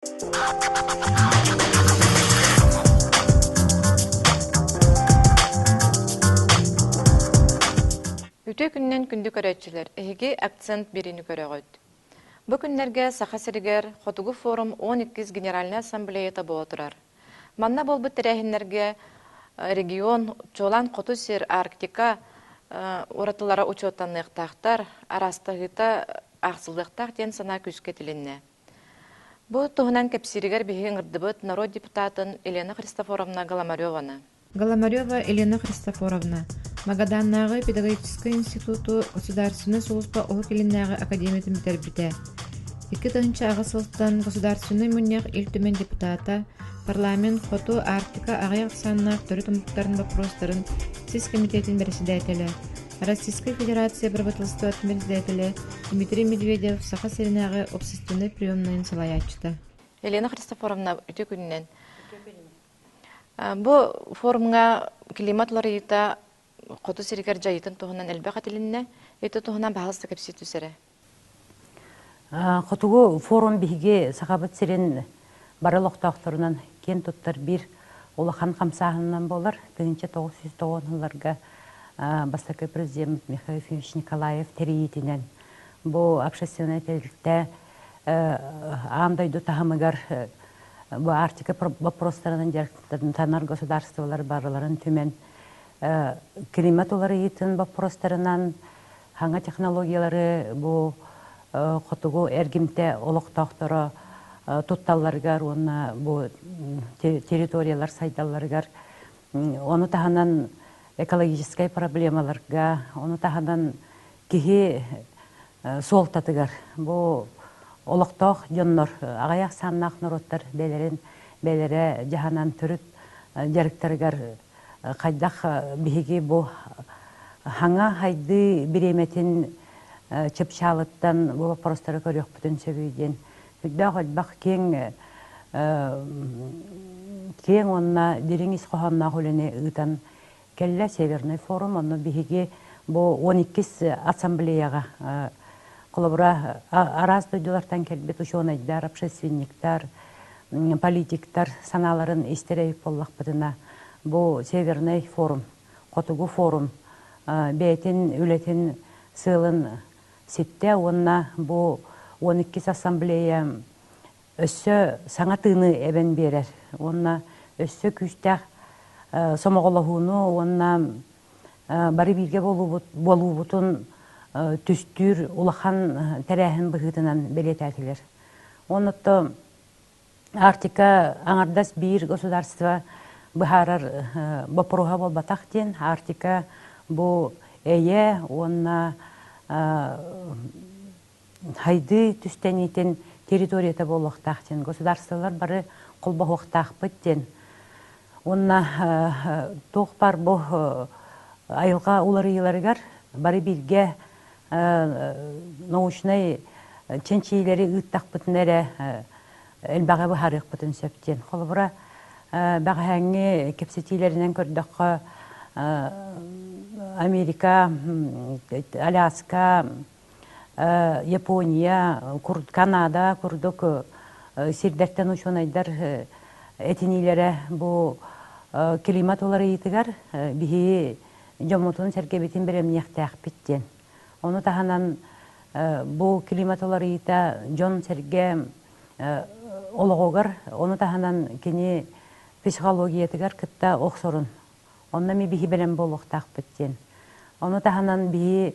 Үтө күннен күндү көрөтчүлөр, эһиги акцент бирини көрөгөт. Бу күннерге саха сиригер Хотугу форум 12 Генеральный ассамблеята болотурар. Манна болбут терехиннерге регион чолан Хоту сир Арктика уратылара учеттанныктактар арастагыта аксылдыктак ден сана күскө тилинне. Бу туһунан кепсиригер биһиң ырдыбыт народ депутатын Елена Христофоровна Голомарёваны. Голомарёва Елена Христофоровна, Магаданнагы педагогический институту государственный служба окилиннагы академиятын битербите. 2 агысылтан государственный муньяк илтүмен депутата, парламент Хоту Арктика агаяк саннак төрү тумуктарын вопростарын СИС комитетин председателе, Российской Федерации обработалства председателе Дмитрий Медведев саха серинагы общественный приемный салаячта. Елена Христофоровна үтө күннен. Бу форумга климатларыйта Хоту сиригер жайытын туһунан элбэка тилинне, эти туһунан баһалыста кепси түсере. Хотугу форум биһиги сахабыт сирин баралоқтоқторунан кен туттар бир улахан камсаһынан болар. 1990-ларга бастакы президент Михаил Ефимович Николаев териитинен бу общественный телекте андайду тахамыгар бу Арктика вопростарынан танар государстволар барларын түмен климат оларыйтын вопростарынан ханга технологиялары бу Хотугу эргимте олоқтоқторо тутталларгар, онна бу территориялар сайдалларгар, оны таханан экологической проблемаларга, оны таханан кихи солтатыгар, бу олоқтоқ жоннор, агаяк саннақ нороттар белере жаханан түрүт жарыктаргар кайдах биһиги бу хаңа хайды биреметин чепчалыттан бу вопростары көрөк бүтүн сөбүйден. Хүддақ кең онна диреңіз қоғамна құлыны ұйтан келі Северный форум, онны бігі бұл 12 ассамблеяға құлыбыра араз дойдылартан келбет ұшуынайдар, общественниктар, политиктар саналарын истерейік боллақ бұдына. Бұл Северный форум, Хотугу форум, бәйтін, үлетін сылын сетте, онна бұл 12 ассамблея өссө саңа тыны эбен берер. Онна өссө күстәк сомоголохуну, онна бары бирге болубутун түстүр улахан тәрәхин быхытынан белетәтилер. Оннотто Арктика аңардас бир государство быхарар бопруха болбатак ден. Арктика бу эйе, онна хайды түстенитен территорията болуқтақтен, государстволар бары қолбақуқтақ бүттен. Онна тоқпар бұл айылға уларыйларығар бары білге научный ченчейлері ұттақ бүтінері әлбаға бұхарық бүтін сөптен. Қолыбыра бағаңы кепсетейлерінен көрдіққа Америка, Аляска, Япония, Канада, курдук сирдерттен учунайдар этинилere бу климат олары етігер бихи жомутун сергебетин беремнияқтақ биттен. Оны таханан бу климат олары ета жон серге олығығыр, оны таханан кені психология етігер кітта оқсорын. Онна ми бихи берем болуқтақ биттен. Оны таханан бихи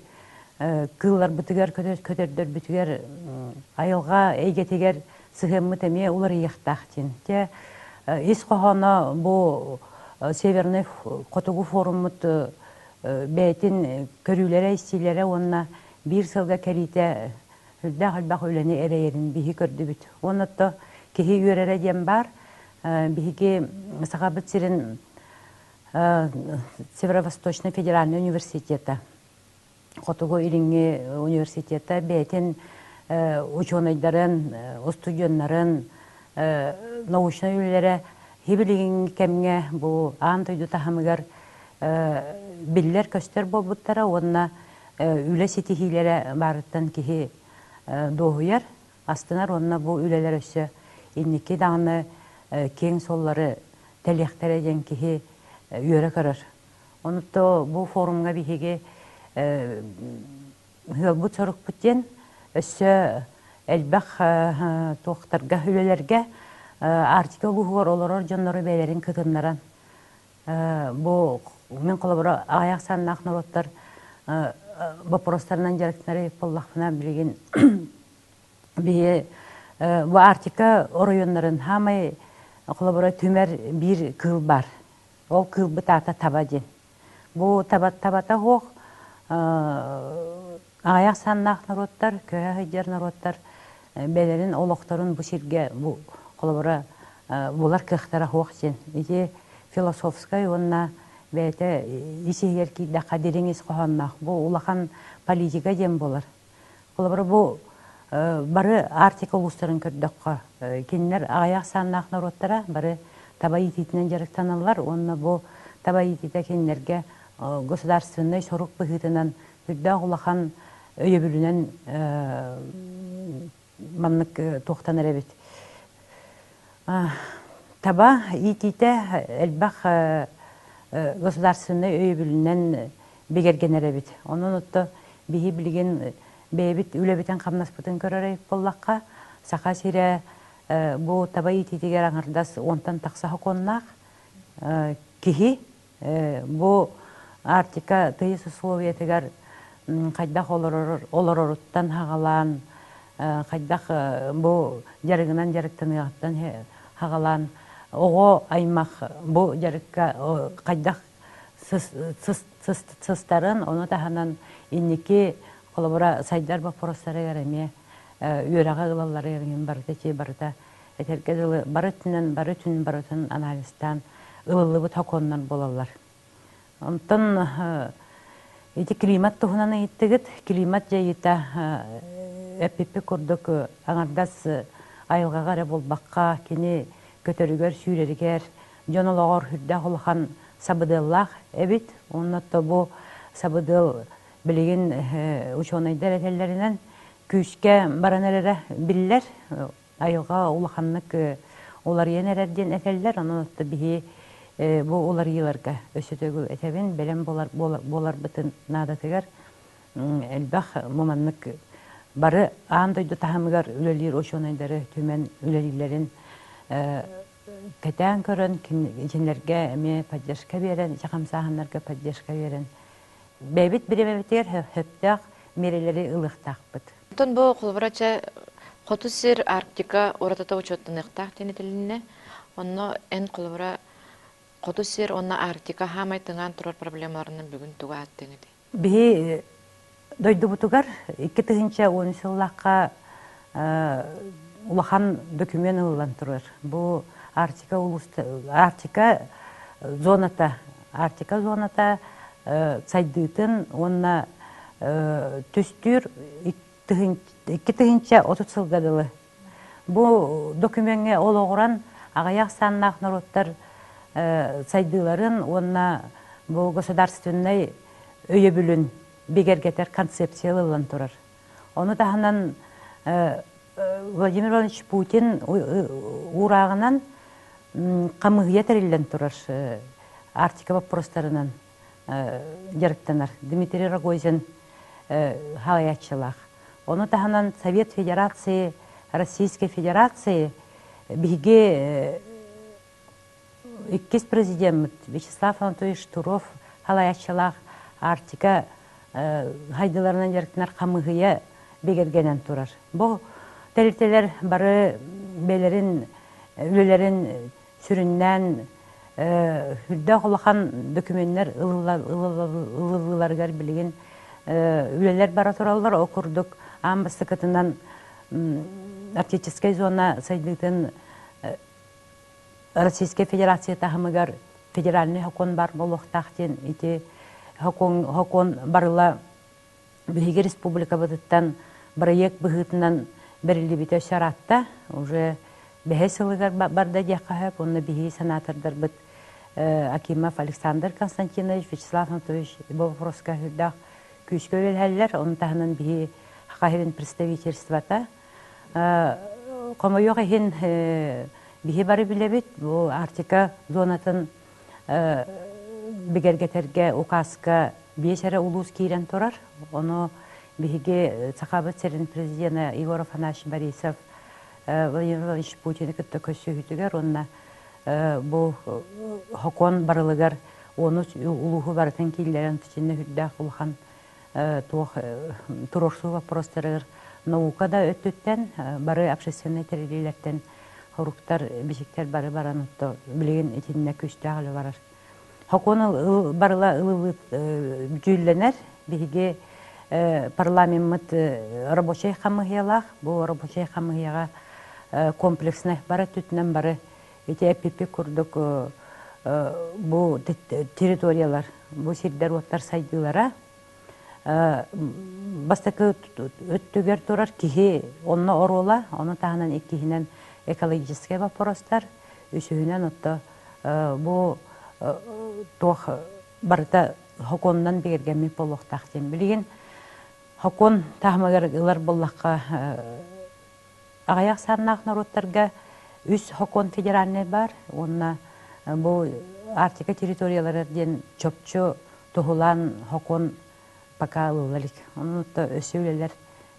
кыллар бүтігер, көтердер бүтігер, айылға әйгетегер сығымы тәме олар еқтақтен. Ес қоғаны бұл Северный Хотугу форумыт бәйтін көрілері, істейлері, онына бір сылға кәрейті үлдәқ-үлбәқ өлені әрейерін бейі көрді бүт. Онытты кехи өрері дем бар, бейге сағабыт сирин Северо-Восточный федеральный университеті. Хотугу илинги университета бәйтін ученыйдарын, студенттарын, научный үйлері хибилигин кемге бұл антойду тахамыгар биллер көстер болбуттара, онна үлі сетихилері барыттан кихи доғуяр, астынар онна бұл үлелер өсі инники дағаны кең соллары тәліқтері ден кихи үйері көрір. Онытто бұл форумға бихеге ғылбыт сұрық бүттен өссі әлбәқ тоқтарға үлелерге артика ұлығығыр оларыр жонлары бәйлерін күтінларан. Бұл мен қолабыра аяқ саннақ народтар вопростарынан жарықтары боллақпына білген бейе бұл артика орайонларын хамай қолабыра түмер бір кыл бар. Ол кыл бұт ата таба ден. Бұл табата хоқ аяқ саннақ народтар, көе хыджар народтар бәлерін олықтарын бұл жерге бұл қолабыра бұлар кықтара хоқ ден. Ете философскай онна бәйті есегер кейді қадеріңіз қоғаннақ. Бұл улахан политика дем болар. Қолабыра бұл бары артика ұлыстарын көрдіққа. Кенілер аяқ саннақ народтара бары таба ететінен жарықтаналар. Онна бұл таба ететі кенілерге государственный сорук бұғытынан күрді улахан өйебілінен маннық тоқтаныр әбет. Таба ететі әлбақ государственный өйебілінен бегергенер әбет. Оның ұтты бейі білген бейбіт үлебетен қамнаспытын көрер боллаққа. Сақа сире бұл таба ететігер аңырдас онтан тақсағы қоннақ. Кихи бұл артика тыйыс условиятыгар қайдақ олар оруттан хағалан, қайдақ бұл жарығынан жарықтанығаттан хағалан, оғы аймақ бұл жарыққа қайдақ сыстарын, оны тағанан иннеке қолабыра сайдар бақпырыстары ғареме үйераға ғылалары ғармен барыда че барыда әтергезілі бары түнін анализтан ылылы бұт хақоннан болалар. Онтан эти климат туһунан иттигит климат жайыта эппепе көрдік аңардас айылғағары болбаққа кені көтөрүгөр сүйрерігер жонолоғор хүрдә қолған сабыдыллақ әбит. Оннатта бұл сабыдыл білеген учонайдар әтелерінен күйіске баранәрері білілер. Айылға улаханлык олар енерерден әтелер. Оннатта бігі бұл олар еларға өсетегі әтебен бәлем болар бұтын надатығар. Әлбақ мұманлык бары андайды тахамығар үлелер учонайдары төмен үлелерін кәтән көрін, кенлерге әме поддержка берен, жақамсағанларға поддержка берен. Бәйбіт біремәбетер хөптәқ мерелері ылықтақ бұд. Тон бұл құлбырача қоту сир Арктика оратата учеттін иқтақ тенетіліне, онны ән құлбыра қоту сир онна Арктика хамай тыңан тұрар проблемаларынан бүгін туға аттыңыды. Бі дойды бұтығар 2010 жыллаққа улахан документ ұлан тұрар. Бұл Арктика зоната сайдыйтын онна түстүр 2030 жылғадылы. Бұл документге олығыран ағаяқ саннақ народтар сайдыларын онна бұл государственный өйе бүлін бегергетер концепциялылан тұрар. Оны тағынан Владимир Иванович Путин урағынан қамығия тәрелден тұрар Арктика вопростарынан жарықтанар. Дмитрий Рогозин халаятчылақ. Оны тағынан Совет Федерации, Российской Федерации біге иккес президент Вячеслав Анатольевич Туров халаятчылақ Арктика хайдыларынан жарықтанар қамығия бегергенен тұрар. Бұл тәрелтелер бары бәлерін, үлелерін сүріннен хүрді қолақан документтер ылылыларғар білген үлелер бара тұралар. Оқырдық амбасты кітінен Арктическая зона сайдығын Российская Федерация тағымығар федеральный хокон бар болуқтақтен ете хокон барыла Бүхеге республика бұдыттан проект бұғытынан бірілі біті шаратта. Уже бәхе сылығар барда дияқағып, онны бәхе санатордар бұд Акимов Александр Константинович, Вячеслав Анатольевич бұл вопроска хүрдақ күйшкі өлеләлілер. Оны тағынан бәхе қағырын представительствата. комойок эхин бихи бары билебит, бу Арктика зонатын бигергетерге указка бешере улус кирен турар. Оны биһиге Сахабыт серин президенты Егор Афанасьевич Борисов Владимир Владимирович Путин кытта көссөһүтүгер, онна бу хокон барылыгар оны улуху барытын киллерен тичинне хүддах улхан турорсу вопростарыр наукада өттүттен бары общественный террилерден хоруктар бишиктер бары баранытты билеген этинне күстагылы барар. Хокон барыла ылы жүлленер биһиге парламент рабочий хамыялах, бу рабочий хамыяга комплексный бары түтүнен бары эти ЭПП курдук бу территориялар, бу сирдер оттар сайдылара бастакы өттүгер турар кихи онна орола, оны тағынан еккихинен экологический вопростар, үсүхінен отто бу тох барыта хоконнан бергенми болуқтақтен білген. Хокон тахмагар ылар боллаққа ағаяқ сарнақ народтарға үс хокон федеральный бар, онна бу Арктика территориялардан чопчу тухулан хокон пока ылалик. Онутта өсөйлелер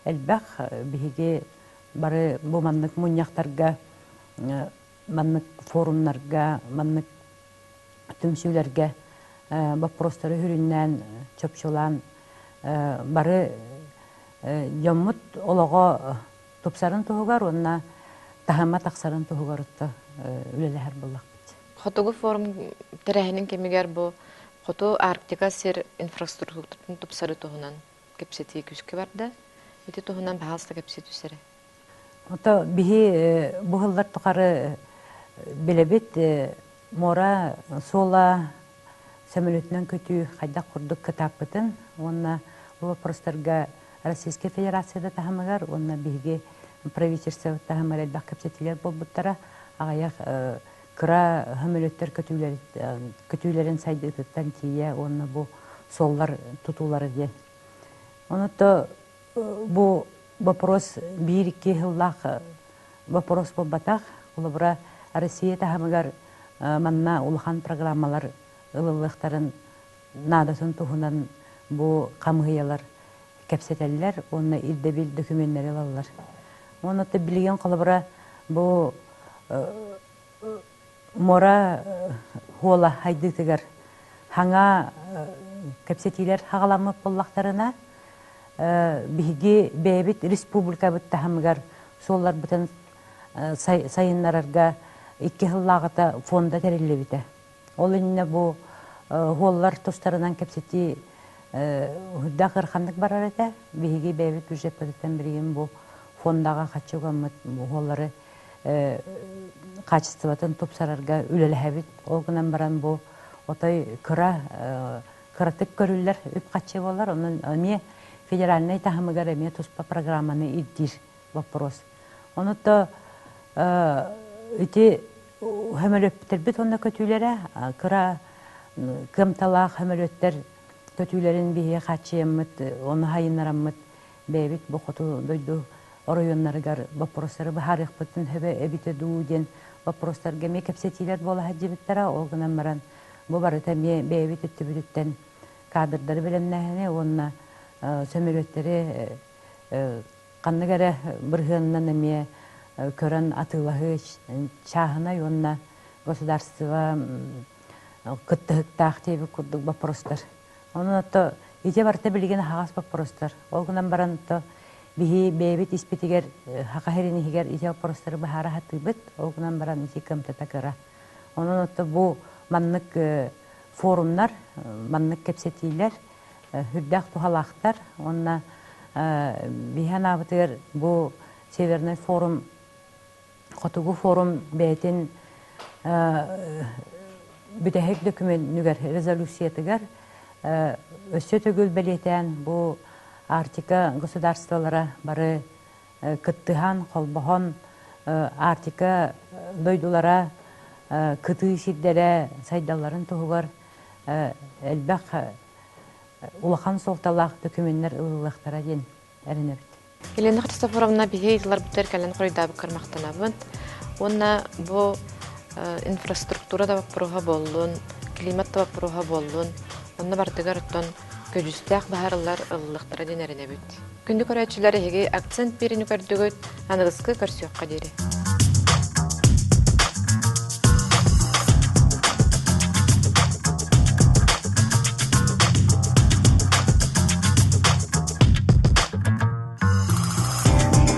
элбах биһиге бары бу маннык муньяктарга, маннык форумнарга, маннык түмсүләргә вопростары хүрүннән чопчулан бары яммут олого тупсарын тугар, онна тахама таксарын тугар отта үлеләһәр буллак. Хотугу форум терәһенең кемигәр бу Хоту Арктика сер инфраструктуратын тупсары туһунан кепсети күскә барда. Ити туһунан баһаста кепсети үсәре. Ото биһи бу хыллар тукары билебит мора сола самолетнан көтү хайда курдук кытапытын. Онна бу вопростарга Российская Федерацияда тахамагар, онна биһиге правительство тахамалар бак кепсетилер болбуттара агаяк кыра хөмөлөттөр көтүүлөрүн сайдыктан тие, онна бу соллар тутуулары де. Онотто бу вопрос бир-iki жыллак вопрос болбатак, улабыра Россия тахамагар манна улхан программалар ылылыктарын надатын тухунан бу камыялар кепсетеллер, онна ирдебил документтер алалар. Онотто билген калыбыра бу мора хола хайдытыгар хаңа кепсетилер хагаламып боллактарына биһиги бэбит республика бүттахамыгар соллар бүтін сайыннарарга 2 жыллагыта фонда терилебите. Ол инне бу холлар тустарынан кепсети худда кырхандык барар эте, биһиги бэбит бюджет бүтен бирген бу фондага качугамыт холлары качествотын тупсарарга үлеләһәбит. Ол гынан баран бу отой кыратык көрүлләр үп качы болар. Онун эме федеральный тахамыгар эме туспа программаны иддир вопрос. Онутта ити хөмөлөптер бит онда көтүләре кыра кымталак хөмөлөттер көтүләрен бие качымыт, оны хайыннарамыт бебит бу хоту дойду районнарыгар вопростары бахарык бүтүн хөбө эбите дууден вопростарга ме кепсетилер бола хаҗибиттера. Ол гынан баран бу барыта ме бебит өттүбүттен кадрдары белемнәһене, онна сөмөлөттери канныгара биргеннән эме көрән атылыгы чахына онна государство кыттыктак теби курдук вопростар. Оны то ите барта билген хагас вопростар. Ол гынан баран то биһи бебит испитигер хакахеринигер ите вопростары бахара хатыбыт. Ол гынан баран ите кымтата кыра. Оны то бу маннык форумнар, маннык кепсетилер, хүрдәк тухалактар, онна биханабытыр бу Северный форум, Хотугу форум бәйтин бүтәһек документ нүгәр резолюциятыгар өссө төгүл белетен бу Арктика государстволары бары кыттыхан, колбохон Арктика дойдулара кыты сиддере сайдаларын тугар элбак улахан солталак документтер ылылыктара ден эренебит. Елена Христофоровна бихейлар бүтер кәлен қойдабы кармақтанабын. Онна бу инфраструктура да вопроға болуын, климат да вопроға болуын, онна бартыгар оттон көжүстәк бахарылар ыллыктара денеріне бүт. Күнді көрәтчілер еге акцент беріні көрдігіт анығысқы көрсөкқа дері.